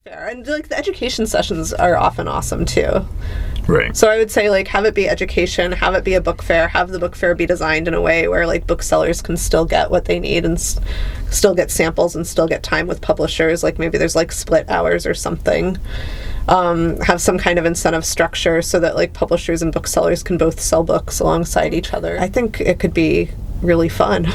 Fair. And like the education sessions are often awesome too. Right. So I would say like have it be education, have it be a book fair, have the book fair be designed in a way where like booksellers can still get what they need and still get samples and still get time with publishers. Like maybe there's like split hours or something. Have some kind of incentive structure so that like publishers and booksellers can both sell books alongside each other. I think it could be really fun.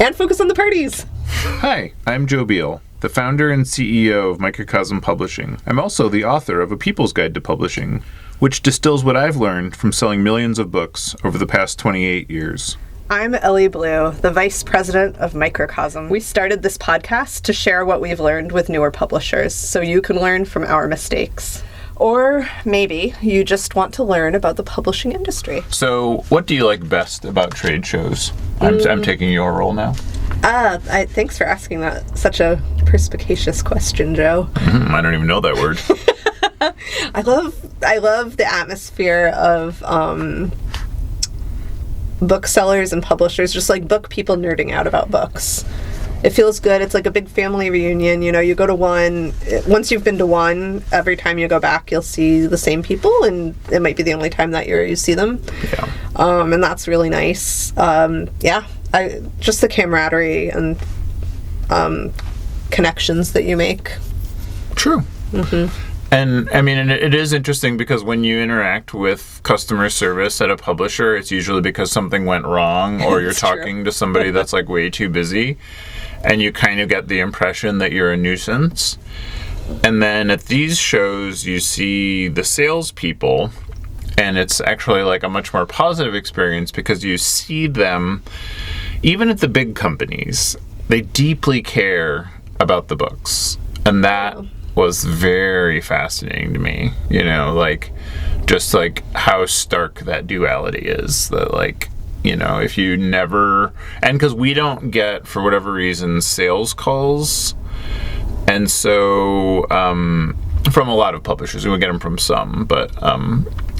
And focus on the parties. Hi, I'm Joe Beal, the founder and CEO of Microcosm Publishing. I'm also the author of A People's Guide to Publishing, which distills what I've learned from selling millions of books over the past 28 years. I'm Elly Blue, the vice president of Microcosm. We started this podcast to share what we've learned with newer publishers, so you can learn from our mistakes. Or maybe you just want to learn about the publishing industry. So, what do you like best about trade shows? I'm taking your role now. Thanks for asking that. Such a perspicacious question, Joe. I don't even know that word. I love the atmosphere of booksellers and publishers, just like book people nerding out about books. It feels good. It's like a big family reunion. You know, you go to one. Once you've been to one, every time you go back, you'll see the same people, and it might be the only time that year you see them. Yeah. And that's really nice. Just the camaraderie and connections that you make. True. Mm-hmm. And I mean, it is interesting because when you interact with customer service at a publisher, it's usually because something went wrong or you're talking to somebody that's like way too busy, and you kind of get the impression that you're a nuisance. And then at these shows, you see the salespeople, and it's actually like a much more positive experience because you see them, even at the big companies, they deeply care about the books. And that was very fascinating to me, you know, like just like how stark that duality is, that like, you know, if you never, and because we don't get, for whatever reason, sales calls, and so from a lot of publishers, we get them from some, but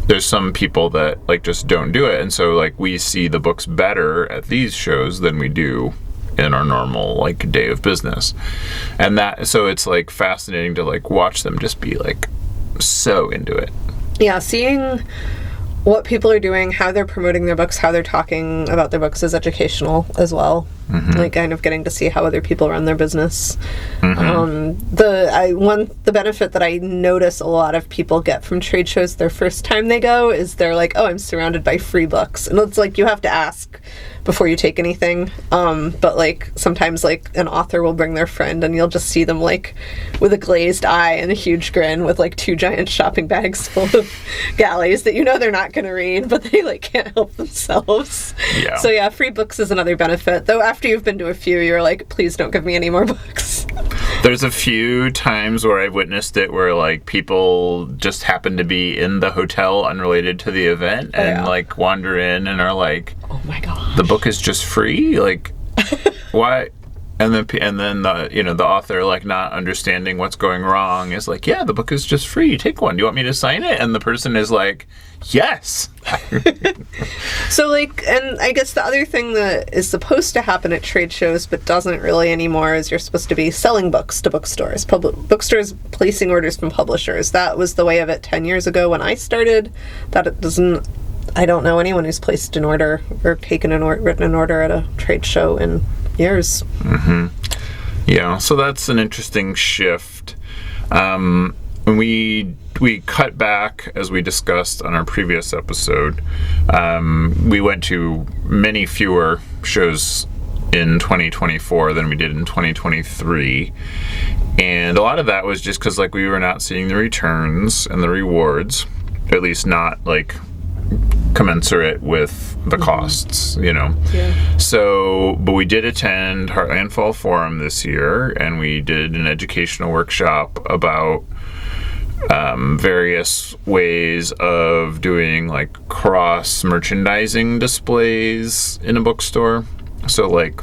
there's some people that like just don't do it, and so like we see the books better at these shows than we do in our normal like day of business. And that, so it's like fascinating to like watch them just be like so into it. Yeah, seeing what people are doing, how they're promoting their books, how they're talking about their books is educational as well. Mm-hmm. Like kind of getting to see how other people run their business. Mm-hmm. The benefit that I notice a lot of people get from trade shows their first time they go is they're like, oh, I'm surrounded by free books. And it's like you have to ask before you take anything. But like sometimes like an author will bring their friend and you'll just see them like with a glazed eye and a huge grin with like 2 giant shopping bags full of galleys that you know they're not going to read, but they like can't help themselves. Yeah. So yeah, free books is another benefit. Though after you've been to a few, you're like, please don't give me any more books. There's a few times where I've witnessed it where like people just happen to be in the hotel unrelated to the event and like wander in and are like, oh my god, the book is just free? Like, why? And then the, you know, the author like not understanding what's going wrong is like, yeah, the book is just free. Take one. Do you want me to sign it? And the person is like, yes. So like, and I guess the other thing that is supposed to happen at trade shows but doesn't really anymore is you're supposed to be selling books to bookstores. Bookstores placing orders from publishers. That was the way of it 10 years ago when I started. That it doesn't. I don't know anyone who's placed an order or taken written an order at a trade show in years. Mm-hmm. Yeah, so that's an interesting shift. We cut back, as we discussed on our previous episode. We went to many fewer shows in 2024 than we did in 2023. And a lot of that was just because like we were not seeing the returns and the rewards, at least not like commensurate with the costs, you know. Yeah. So, but we did attend Heartland Fall Forum this year, and we did an educational workshop about various ways of doing like cross merchandising displays in a bookstore. So like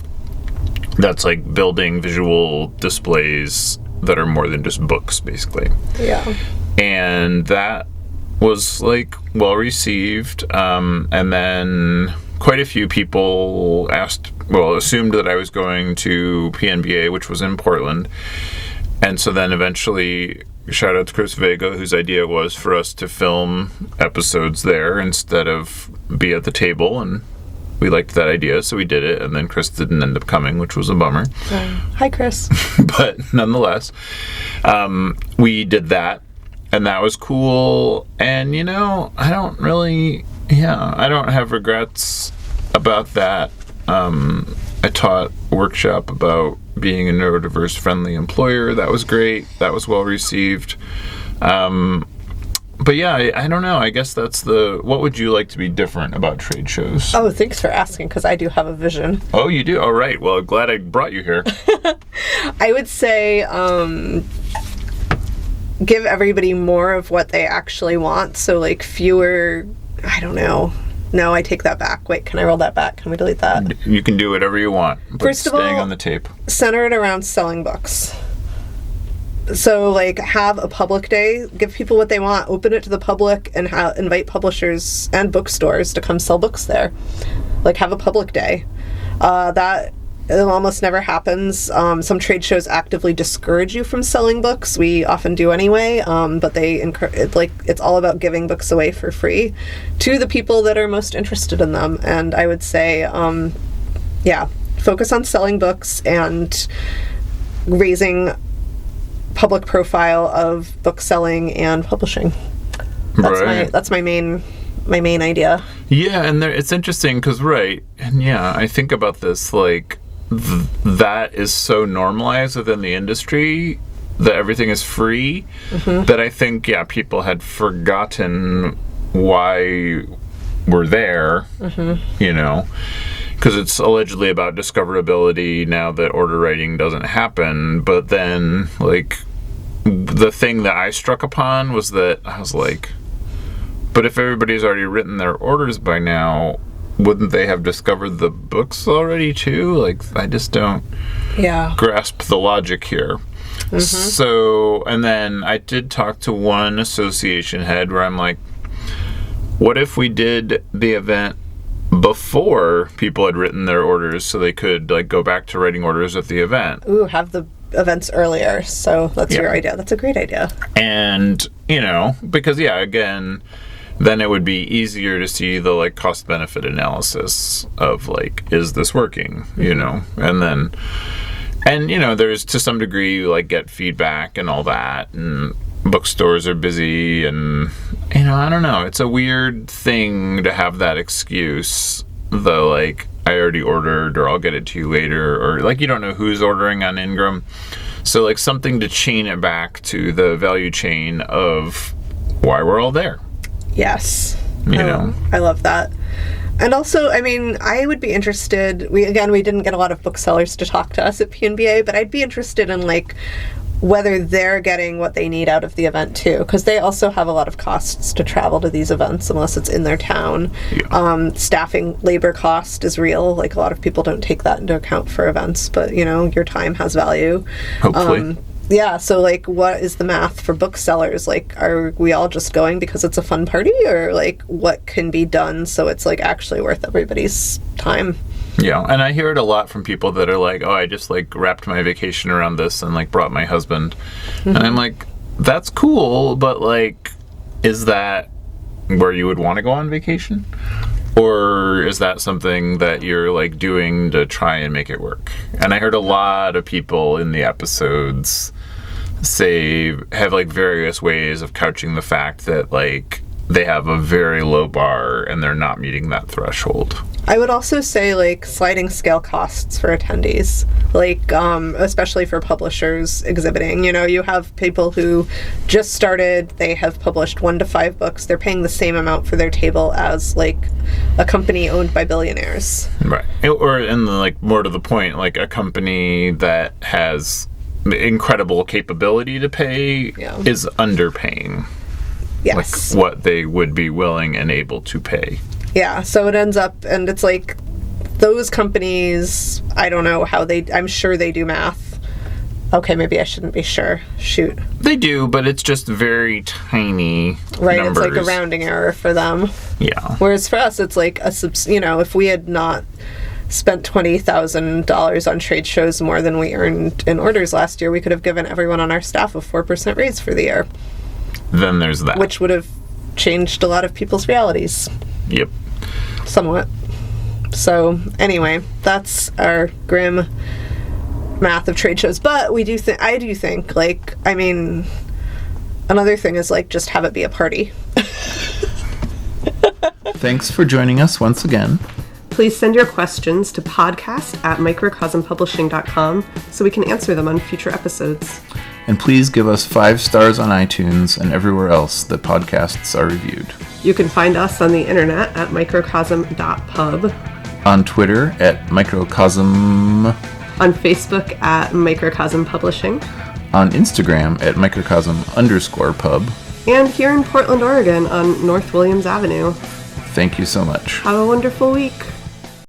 that's like building visual displays that are more than just books, basically. Yeah. And that was like well received, and then quite a few people assumed that I was going to PNBA, which was in Portland, And so then eventually, shout out to Chris Vega, whose idea was for us to film episodes there instead of be at the table, and we liked that idea, so we did it, and then Chris didn't end up coming, which was a bummer. Hi, Chris. But nonetheless, we did that, and that was cool, and, I don't have regrets about that. I taught a workshop about being a neurodiverse friendly employer. That was great. That was well received. But yeah, I don't know. I guess that's what would you like to be different about trade shows? Oh, thanks for asking, because I do have a vision. Oh, you do? All right. Well, glad I brought you here. I would say give everybody more of what they actually want. So like fewer, I don't know. No, I take that back. Wait, can I roll that back? Can we delete that? You can do whatever you want. But First of all, staying on the tape. Center it around selling books. So, like, have a public day, give people what they want, open it to the public, and invite publishers and bookstores to come sell books there. Like, have a public day. That almost never happens. Some trade shows actively discourage you from selling books. We often do anyway, but they it's all about giving books away for free to the people that are most interested in them. And I would say, focus on selling books and raising public profile of book selling and publishing. That's my main idea. Yeah, and it's interesting because I think about this like that is so normalized within the industry that everything is free that I think people had forgotten why we're there. Because it's allegedly about discoverability now that order writing doesn't happen. But then, like, the thing that I struck upon was that I was like, but if everybody's already written their orders by now, wouldn't they have discovered the books already too? Like, I just don't grasp the logic here. So, and then I did talk to one association head where I'm like, what if we did the event before people had written their orders so they could like go back to writing orders at the event? Ooh, have the events earlier. So that's your idea. That's a great idea. And, because again, then it would be easier to see the like cost benefit analysis of like, is this working? And then, there's to some degree you like get feedback and all that, and bookstores are busy, and I don't know, it's a weird thing to have that excuse, though, like, I already ordered, or I'll get it to you later, or like you don't know who's ordering on Ingram. So like something to chain it back to the value chain of why we're all there. Yes. I love that. And also, I would be interested, we didn't get a lot of booksellers to talk to us at PNBA, but I'd be interested in like whether they're getting what they need out of the event too, because they also have a lot of costs to travel to these events unless it's in their town. Staffing, labor cost is real. Like, a lot of people don't take that into account for events, but your time has value. Hopefully. So like, what is the math for booksellers? Like, are we all just going because it's a fun party, or like what can be done so it's like actually worth everybody's time? Yeah, and I hear it a lot from people that are like, oh, I just like wrapped my vacation around this and like brought my husband. And I'm like, that's cool, but like, is that where you would want to go on vacation? Or is that something that you're like doing to try and make it work? And I heard a lot of people in the episodes have like various ways of couching the fact that like they have a very low bar and they're not meeting that threshold. I would also say, like, sliding scale costs for attendees, like, especially for publishers exhibiting. You have people who just started, they have published 1 to 5 books, they're paying the same amount for their table as, like, a company owned by billionaires. Right. And like, more to the point, like, a company that has incredible capability to pay is underpaying. Yes. Like, what they would be willing and able to pay. Yeah, so it ends up, and it's like, those companies, I don't know how I'm sure they do math. Okay, maybe I shouldn't be sure. Shoot. They do, but it's just very tiny numbers. It's like a rounding error for them. Yeah. Whereas for us, it's like if we had not spent $20,000 on trade shows more than we earned in orders last year, we could have given everyone on our staff a 4% raise for the year. Then there's that. Which would have changed a lot of people's realities. Yep. Somewhat. So, anyway, that's our grim math of trade shows. But I do think, like, I mean, another thing is, like, just have it be a party. Thanks for joining us once again. Please send your questions to podcast@microcosmpublishing.com so we can answer them on future episodes. And please give us 5 stars on iTunes and everywhere else that podcasts are reviewed. You can find us on the internet at microcosm.pub, On Twitter at microcosm, on Facebook at Microcosm Publishing, on Instagram at microcosm_pub. and here in Portland, Oregon on North Williams Avenue. Thank you so much. Have a wonderful week.